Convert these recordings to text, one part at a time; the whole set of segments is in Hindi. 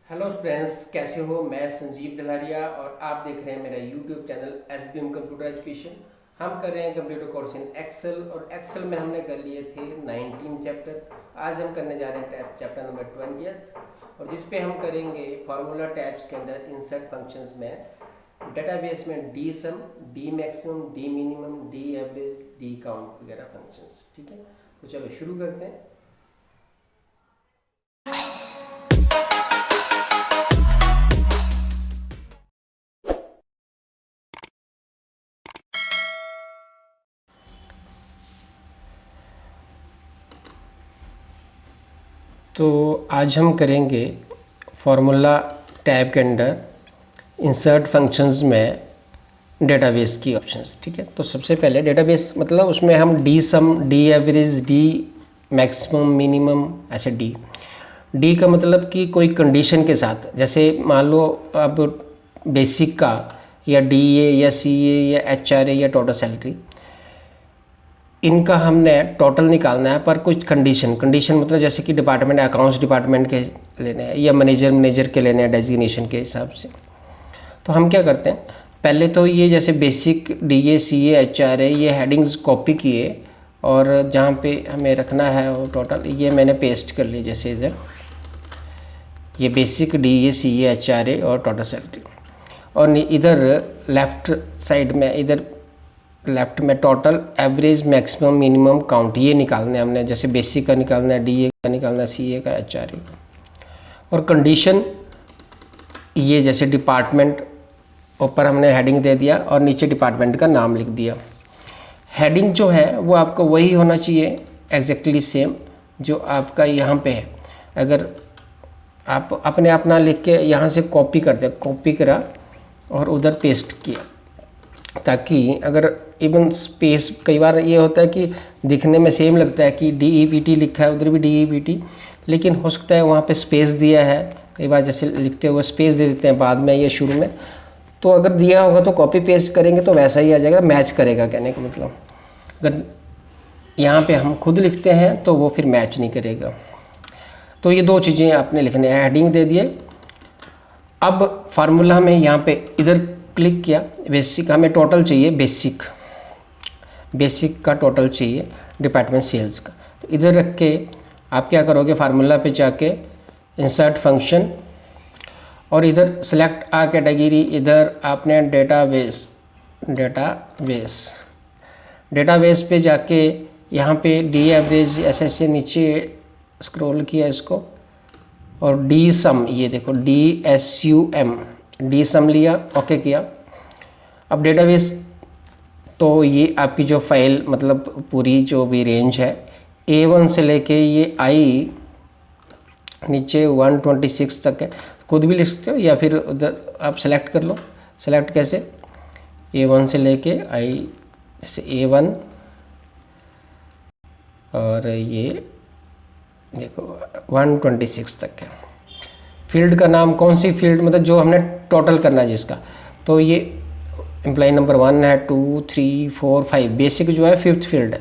हेलो फ्रेंड्स, कैसे हो। मैं संजीव दलारिया और आप देख रहे हैं मेरा YouTube channel SBM computer education. हम कर रहे हैं कंप्यूटर कोर्स इन एक्सेल और एक्सेल में हमने कर लिए थे 19 चैप्टर। आज हम करने जा रहे हैं चैप्टर नंबर 20 और जिस पे हम करेंगे फार्मूला टैब्स के अंदर इंसर्ट फंक्शंस में डेटाबेस में D sum, D maximum, D minimum, D average, D count वगैरह फंक्शंस। ठीक है, तो चलो शुरू करते हैं। तो आज हम करेंगे फार्मूला टैब के अंदर इंसर्ट फंक्शंस में डेटाबेस की ऑप्शंस। ठीक है, तो सबसे पहले डेटाबेस मतलब उसमें हम D sum, D average, D maximum, minimum, ऐसे डी का मतलब कि कोई कंडीशन के साथ, जैसे मान लो अब बेसिक का या डी ए या सी ए या एच आर ए या टोटल सैलरी, इनका हमने टोटल निकालना है पर कुछ कंडीशन मतलब जैसे कि डिपार्टमेंट अकाउंट्स डिपार्टमेंट के लेने हैं या मैनेजर के लेने हैं डेजिग्नेशन के हिसाब से। तो हम क्या करते हैं, पहले तो ये जैसे basic D A C A H R A ये हेडिंग्स कॉपी किए और जहाँ पे हमें रखना है वो टोटल ये मैंने पेस्ट कर लिया। जैसे इधर ये basic D A C A H R A और टोटल सैलरी, और इधर लेफ़्ट साइड में इधर लेफ्ट में total average maximum minimum count ये निकालना है हमने। जैसे बेसिक का निकालना है, डी ए का निकालना है, सी ए का, एच आर ए का। और कंडीशन ये जैसे डिपार्टमेंट ऊपर हमने हेडिंग दे दिया और नीचे डिपार्टमेंट का नाम लिख दिया। हेडिंग जो है वो आपको वही होना चाहिए एग्जैक्टली सेम जो आपका यहाँ पे है। अगर आप अपने अपना लिख के यहाँ से कॉपी कर दे, कॉपी करा और उधर पेस्ट किया, ताकि अगर इवन स्पेस कई बार ये होता है कि दिखने में सेम लगता है कि DEPT लिखा है, उधर भी DEPT, लेकिन हो सकता है वहाँ पे स्पेस दिया है। कई बार जैसे लिखते हुए स्पेस दे देते हैं बाद में या शुरू में, तो अगर दिया होगा तो कॉपी पेस्ट करेंगे तो वैसा ही आ जाएगा, मैच करेगा। कहने का मतलब अगर यहाँ पे हम खुद लिखते हैं तो वो फिर मैच नहीं करेगा। तो ये दो चीज़ें आपने लिखने हैं, हेडिंग दे दिए। अब फार्मूला में यहाँ पे इधर क्लिक किया, बेसिक हमें टोटल चाहिए, बेसिक का टोटल चाहिए डिपार्टमेंट सेल्स का। तो इधर रख के आप क्या करोगे, फार्मूला पे जाके इंसर्ट फंक्शन और इधर सेलेक्ट आ कैटेगरी, इधर आपने डेटाबेस पे जाके यहाँ पे डी एवरेज ऐसे ऐसे नीचे स्क्रॉल किया इसको, और डी सम, ये देखो DSUM, डी सम लिया, ओके किया। अब डेटाबेस तो ये आपकी जो फाइल मतलब पूरी जो भी रेंज है A1 से लेके ये I नीचे 126 तक है। खुद भी लिख सकते हो या फिर उधर आप सेलेक्ट कर लो। सेलेक्ट कैसे, A1 से लेके I जैसे A1 और ये देखो 126 तक है। फील्ड का नाम कौन सी फील्ड, मतलब जो हमने टोटल करना है जिसका, तो ये एम्प्लॉय नंबर 1 है, 2, 3, 4, 5, बेसिक जो है 5th फील्ड है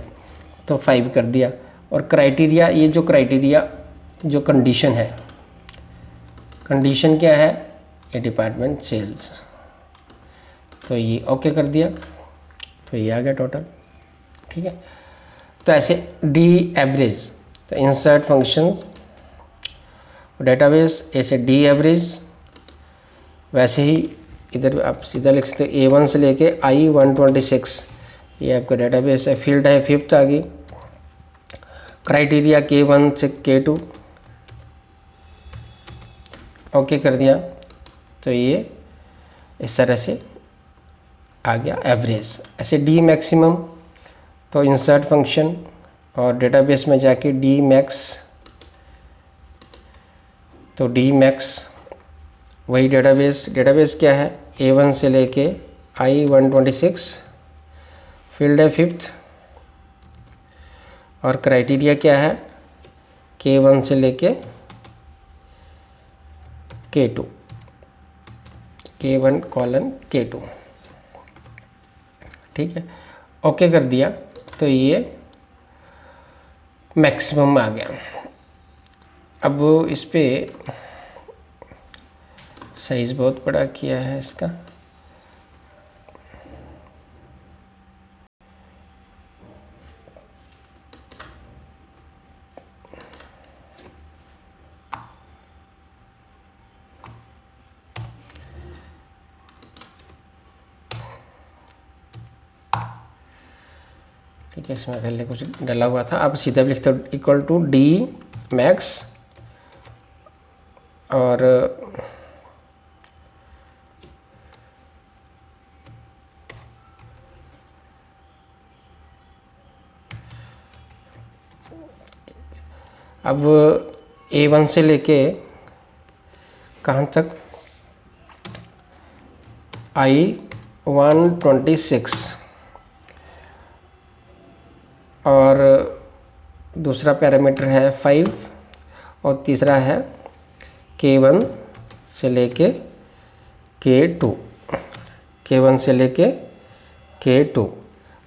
तो 5 कर दिया। और क्राइटेरिया, ये जो क्राइटेरिया जो कंडीशन है, कंडीशन क्या है, ये डिपार्टमेंट सेल्स, तो ये ओके कर दिया, तो ये आ गया टोटल। ठीक है, तो ऐसे डी एवरेज, तो इंसर्ट फंक्शंस डेटाबेस, ऐसे डी एवरेज, वैसे ही इधर आप सीधा लिख सकते हो A1 से लेके I126, ये आपका डेटाबेस है। फील्ड है 5th आ गई, क्राइटेरिया K1 से K2, ओके कर दिया, तो ये इस तरह से आ गया एवरेज। ऐसे डी मैक्सिमम, तो इंसर्ट फंक्शन और डेटाबेस में जाके डी मैक्स, तो डी मैक्स वही डेटाबेस क्या है, A1 से लेके I126, फील्ड है 5th, और क्राइटेरिया क्या है, K1 से लेके K2, K1 कोलन K2। ठीक है, ओके कर दिया, तो ये मैक्सिमम आ गया। अब इस पे साइज बहुत बड़ा किया है इसका। ठीक है, इसमें पहले कुछ डला हुआ था, अब सीधा भी लिखते हो इक्वल टू डी मैक्स और अब A1 से लेके कहाँ तक I126 और दूसरा पैरामीटर है 5 और तीसरा है K1 से लेके K2, K1 से लेके K2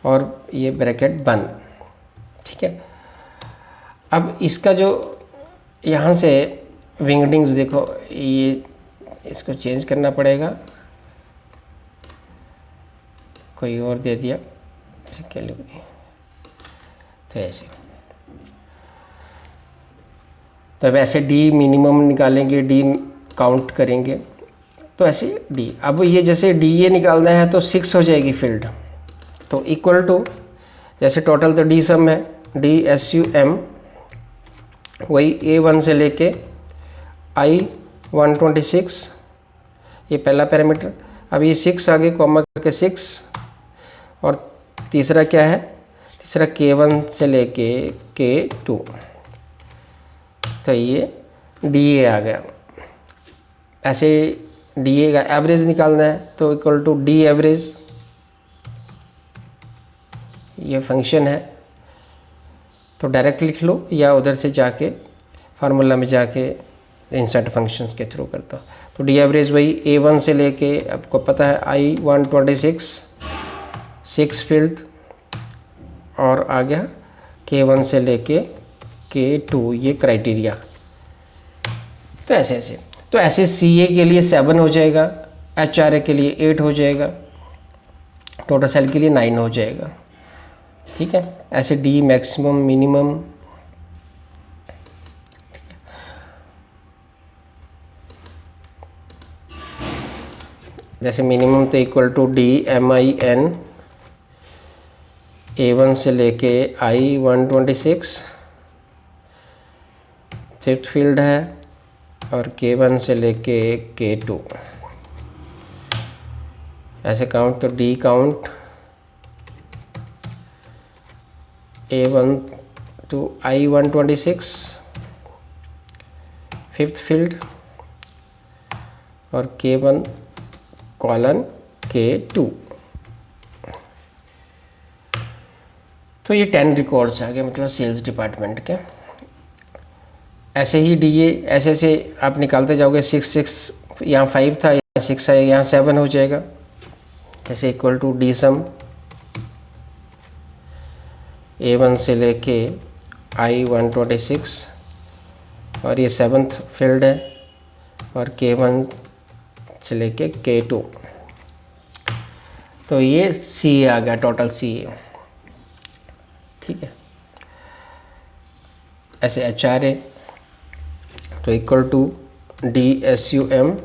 और ये ब्रैकेट बंद। ठीक है, अब इसका जो यहाँ से विंगडिंग्स देखो, ये इसको चेंज करना पड़ेगा, कोई और दे दिया कैलिब्रेट, तो ऐसे। तो अब ऐसे डी मिनिमम निकालेंगे, डी काउंट करेंगे, तो ऐसे डी। अब ये जैसे डी ये निकालना है तो 6 हो जाएगी फील्ड, तो इक्वल टू जैसे टोटल तो डी सम है, डी SUM वही A1 से लेके I126, ये पहला पैरामीटर। अब ये 6 आगे कॉमा करके 6 और तीसरा क्या है, तीसरा K1 से लेके K2, तो ये DA आ गया। ऐसे DA का एवरेज निकालना है तो इक्वल टू डी एवरेज, ये फंक्शन है तो डायरेक्ट लिख लो या उधर से जाके फार्मूला में जाके इंसर्ट फंक्शंस के थ्रू करता। तो डी एवरेज वही A1 से लेके आपको पता है I126 6 फील्ड और आ गया K1 से लेके K2, ये क्राइटेरिया। तो ऐसे तो ऐसे CA के लिए 7 हो जाएगा, HRA के लिए 8 हो जाएगा, टोटल सेल के लिए 9 हो जाएगा। ठीक है, ऐसे डी मैक्सिमम मिनिमम। जैसे मिनिमम तो equal to the MIN A1 से लेके I126 फिफ्थ फील्ड है और K1 से लेके K2, ऐसे काउंट तो D count A1 to I126 fifth field और K1 कॉलन K2। तो ये 10 रिकॉर्ड्स आ गए, मतलब सेल्स डिपार्टमेंट के। ऐसे ही DA ऐसे आप निकालते जाओगे, 6 यहाँ 5 था, यहाँ 6 है, यहाँ 7 हो जाएगा। ऐसे equal to D some A1 से लेके I126 और ये 7th फील्ड है और K1 से लेके K2, तो ये CA आ गया, टोटल CA। ठीक है, ऐसे HRA तो इक्वल टू DSUM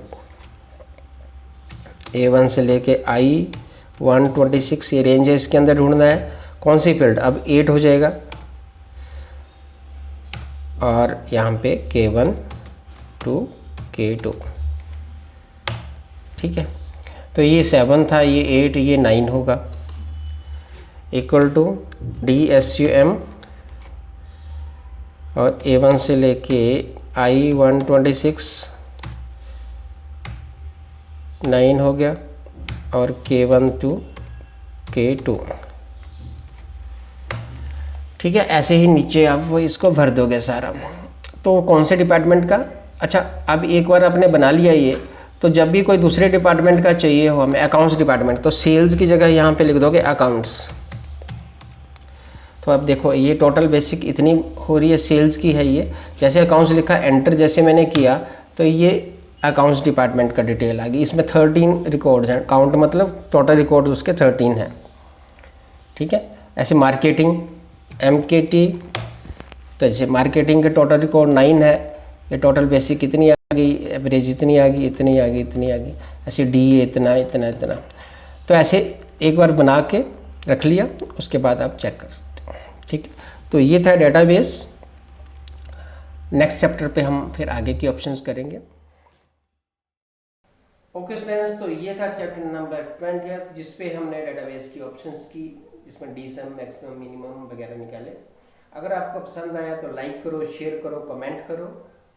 A1 से लेके I126, ये रेंज है, इसके अंदर ढूंढना है कौन सी फील्ड। अब 8 हो जाएगा और यहाँ पे K1 to K2। ठीक है, तो ये 7 था, ये 8, ये 9 होगा, इक्वल टू DSUM और A1 से लेके I126 9 हो गया और K1 to K2। ठीक है, ऐसे ही नीचे आप वो इसको भर दोगे सारा। तो कौन से डिपार्टमेंट का, अच्छा अब एक बार आपने बना लिया ये, तो जब भी कोई दूसरे डिपार्टमेंट का चाहिए हो हमें, अकाउंट्स डिपार्टमेंट, तो सेल्स की जगह यहाँ पे लिख दोगे अकाउंट्स। तो अब देखो ये टोटल बेसिक इतनी हो रही है, सेल्स की है ये। जैसे अकाउंट्स लिखा एंटर जैसे मैंने किया तो ये अकाउंट्स डिपार्टमेंट का डिटेल आ गई। इसमें 13 रिकॉर्ड्स हैं, काउंट मतलब टोटल रिकॉर्ड्स उसके 13 हैं, ठीक है। ऐसे मार्केटिंग MKT, तो जैसे मार्केटिंग के टोटल रिकॉर्ड 9 है, ये टोटल बेसिक कितनी आ गई, एवरेज इतनी आ गई, इतनी आ गई, इतनी आ गई, ऐसे DA इतना इतना इतना। तो ऐसे एक बार बना के रख लिया, उसके बाद आप चेक कर सकते हो, ठीक है। तो ये था डेटाबेस। नेक्स्ट चैप्टर पे हम फिर आगे की ऑप्शंस करेंगे। ओके स्टूडेंट्स, तो ये था चैप्टर नंबर 20 जिसपे हमने डेटाबेस की ऑप्शंस की, जिसमें DSum, मैक्सिमम, मिनिमम वगैरह निकाले। अगर आपको पसंद आया तो लाइक करो, शेयर करो, कमेंट करो,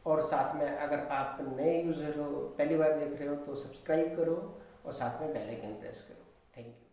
और साथ में अगर आप नए यूज़र हो, पहली बार देख रहे हो, तो सब्सक्राइब करो और साथ में बेल आइकन प्रेस करो। Thank you.